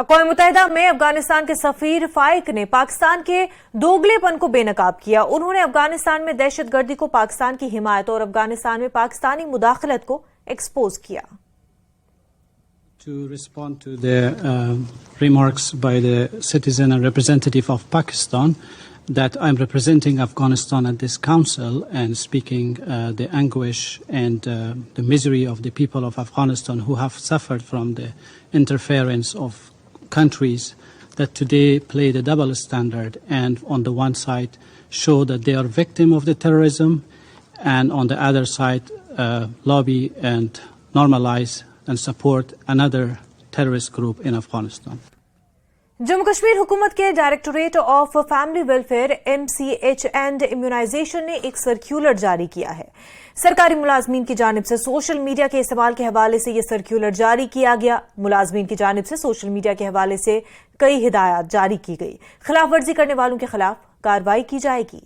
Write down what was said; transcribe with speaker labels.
Speaker 1: अक़वाम मुत्तहिदा में अफगानिस्तान के सफीर फाइक ने पाकिस्तान के दोगलेपन को बेनकाब किया। उन्होंने अफगानिस्तान में दहशतगर्दी को पाकिस्तान की हिमायत और अफगानिस्तान में पाकिस्तानी मुदाखलत को एक्सपोज किया।
Speaker 2: To respond to the remarks by the citizen and representative of Pakistan that I'm representing Afghanistan at this council and speaking the anguish and the misery of the people of Afghanistan who have suffered from the interference of countries that today play the double standard and on the one side show that they are victim of the terrorism and on the other side lobby and normalize and support another terrorist group in Afghanistan.
Speaker 1: Jammu Kashmir हुकूमत के directorate of family welfare MCH and immunisation ने एक circular जारी किया है। सरकारी मुलाजमीन की जानिब से सोशल मीडिया के इस्तेमाल के हवाले से यह सर्क्यूलर जारी किया गया। मुलाजमीन की जानिब से सोशल मीडिया के हवाले से कई हिदायत जारी की गई। खिलाफ वर्जी करने वालों के खिलाफ कार्रवाई की जाएगी।